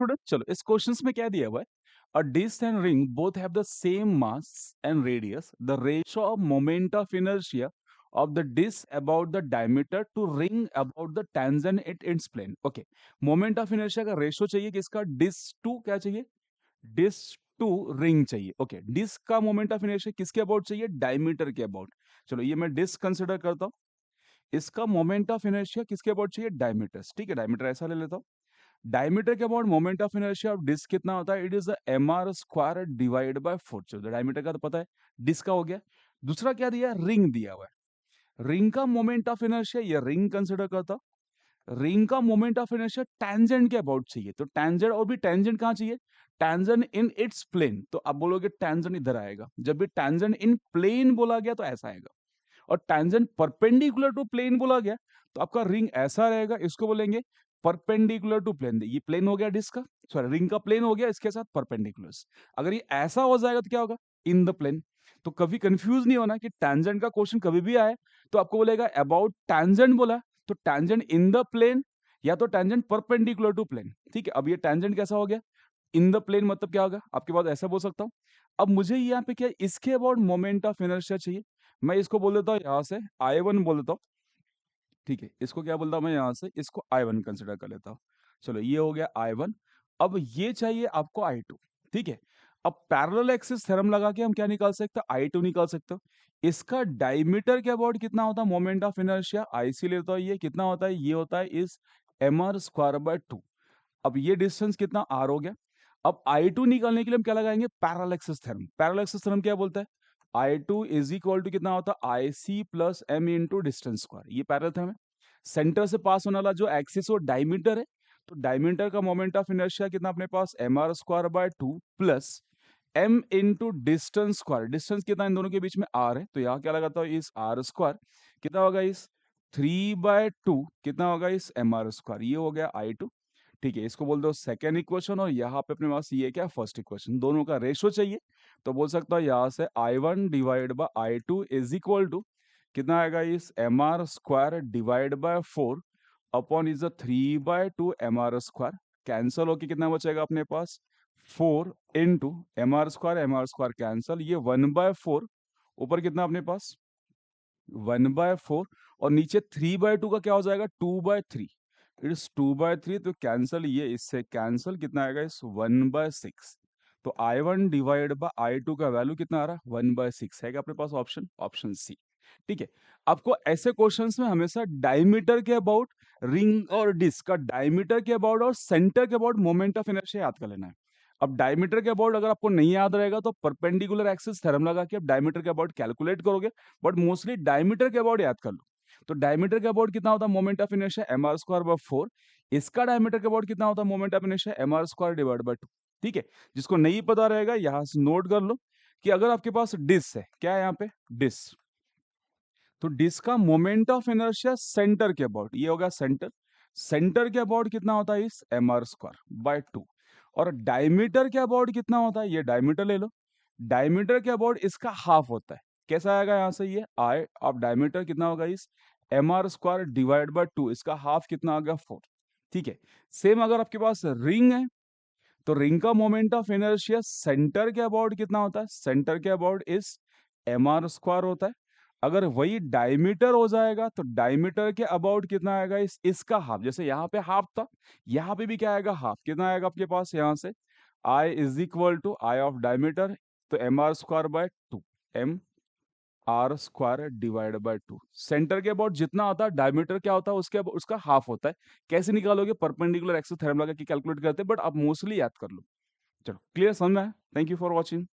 Student, चलो इस question में क्या दिया हुआ है, a disc and ring both have the same mass and radius, the ratio of moment of inertia of the disc about the diameter to ring about the tangent it its plane. Okay, moment of inertia का ratio चाहिए किसका, disc to क्या चाहिए, disc to ring चाहिए। Okay, disc का moment of inertia किसके about चाहिए, diameter के अबाउट। चलो ये मैं डिस्क कंसिडर करता हूँ, इसका मोमेंट ऑफ इनर्शिया किसके अबाउट चाहिए, डायमीटर। ठीक है, डायमीटर ऐसा ले लेता हूँ। डायमीटर के about moment of inertia of disc कितना होता है, it is the mr square divide by 4। चलो डायमीटर का तो पता है, डिस्क का हो गया। दूसरा क्या दिया, रिंग दिया हुआ है, रिंग का मोमेंट ऑफ इनर्शिया, ये रिंग कंसिडर करता हूं। रिंग का मोमेंट ऑफ इनर्शिया टेंजेंट के अबाउट चाहिए, तो टेंजेंट, और भी टेंजेंट कहां चाहिए, टेंजेंट इन इट्स प्लेन। तो आप बोलोगे टेंजेंट इधर आएगा, जब भी टेंजेंट इन प्लेन बोला गया तो ऐसा आएगा, और टेंजेंट परपेंडिकुलर टू प्लेन बोला गया तो आपका रिंग ऐसा रहेगा, इसको बोलेंगे परपेंडिकुलर टू प्लेन। ये प्लेन हो गया डिस्क का, सॉरी रिंग का प्लेन हो गया, इसके साथ परपेंडिकुलर। अगर ये ऐसा हो जाएगा तो क्या होगा, इन द प्लेन। तो कभी कंफ्यूज नहीं होना कि टेंजेंट का क्वेश्चन कभी भी आए तो आपको बोलेगा अबाउट टेंजेंट बोला तो टेंजेंट इन द प्लेन या तो टेंजेंट परपेंडिकुलर टू प्लेन। ठीक है, अब ये टेंजेंट कैसा हो गया, इन द प्लेन, मतलब क्या होगा आपके पास, ऐसा बोल सकता हूं। अब मुझे यहाँ पे क्या, इसके अबाउट मोमेंट ऑफ इनर्शिया चाहिए, मैं इसको बोल देता हूँ यहाँ से I1 बोल देता हूँ। ठीक है, इसको क्या बोलता हूँ मैं यहाँ से, इसको I1 कंसिडर कर लेता हूँ। चलो ये हो गया I1। अब ये चाहिए आपको I2। ठीक है, अब पैरेलल एक्सिस थ्योरम लगा के हम क्या निकाल सकते हैं, I2 निकाल सकते हो। इसका डायमीटर के अबाउट कितना होता है मोमेंट ऑफ इनर्शिया, IC लेता हूँ, ये कितना होता है, ये होता है इस mr स्क्वायर बाय 2। अब ये डिस्टेंस कितना r हो गया। अब I2 निकालने के लिए हम क्या लगाएंगे, parallel axis theorem. Parallel axis theorem क्या बोलता है, I2 इज इक्वल टू कितना होता है, IC plus m into distance square. ये पैरेलल थ्योरम है। सेंटर से पास होने वाला जो एक्सिस वो डायमीटर है, तो डायमीटर का मोमेंट ऑफ इनर्शिया कितना अपने पास, mr square by 2 plus m into distance square. Distance कितना इन दोनों के बीच में r है, तो यहाँ क्या लगाता हूँ, इस r स्क्वायर कितना होगा, इस 3/2 कितना होगा, इस mr स्क्वायर। ये हो गया I2। ठीक है, इसको बोल दो सेकेंड इक्वेशन, और यहाँ पे अपने पास ये क्या, फर्स्ट इक्वेशन। दोनों का रेशो चाहिए, तो बोल सकता हूँ यहाँ से I1 divide by I2 is equal to कितना आएगा, इस mr square divide by 4 upon is 3/2 mr square. Cancel होके कितना बचेगा अपने पास, 4 इंटू mr स्क्वायर कैंसल, ये 1/4, ऊपर कितना अपने पास 1/4, और नीचे 3/2 का क्या हो जाएगा, 2/3। इट्स 2/3, तो कैंसल, ये इससे कैंसल, कितना आएगा, इस 1/6। तो I1 डिवाइड बाय I2 का वैल्यू कितना आ रहा है, 1/6 है क्या अपने पास, ऑप्शन ऑप्शन सी। ठीक है, आपको ऐसे क्वेश्चंस में हमेशा डायमीटर के अबाउट, रिंग और डिस्क का डायमीटर के अबाउट और सेंटर के अबाउट मोमेंट ऑफ इनर्शिया याद कर लेना है। अब डायमीटर के अबाउट अगर आपको नहीं याद रहेगा तो परपेंडिकुलर एक्सिस थ्योरम लगा के आप डायमीटर के अबाउट कैलकुलेट करोगे, बट मोस्टली डायमीटर के अबाउट याद कर लो। तो डायमीटर के अबाउट कितना होता है moment of inertia, mr square bye 4। इसका डायमीटर के अबाउट कितना होता है moment of inertia, mr square divide by 2। ठीक है, जिसको नहीं पता रहेगा यहां से नोट कर लो कि अगर आपके पास डिस्क है, क्या है यहाँ पे डिस्क, तो डिस्क का मोमेंट ऑफ इनर्शिया सेंटर के अबाउट, ये होगा सेंटर, सेंटर के अबाउट कितना होता है, इस mr स्क्वायर बाय 2। और डायमीटर के अबाउट कितना होता है, ये डायमीटर ले लो, डायमीटर के अबाउट इसका हाफ होता है। कैसा आएगा यहाँ से, ये आई ऑफ डायमीटर कितना होगा, इस mr स्क्वायर डिवाइड बाय 2, इसका हाफ कितना आ गया, 4। ठीक है, सेम अगर आपके पास रिंग है तो रिंग का मोमेंट ऑफ इनर्शिया सेंटर के अबाउट कितना होता है, सेंटर के अबाउट इस mr स्क्वायर होता है। अगर वही डायमीटर हो जाएगा तो डायमीटर के अबाउट कितना आएगा, इस इसका हाफ। जैसे यहाँ पे हाफ था, यहाँ पे भी क्या आएगा, हाफ। कितना आएगा आपके पास यहाँ से, I is equal to I of diameter, तो mr square by 2, mr square divide by 2। Centre के अबाउट जितना होता है डायमीटर क्या होता है, उसके उसका हाफ होता है। कैसे निकालोगे, परपेंडिकुलर एक्सिस थ्योरम लगा के कैलकुलेट करते हैं, बट आप मोस्टली याद कर लो। चलो क्लियर, समझ में आया। Thank you for watching.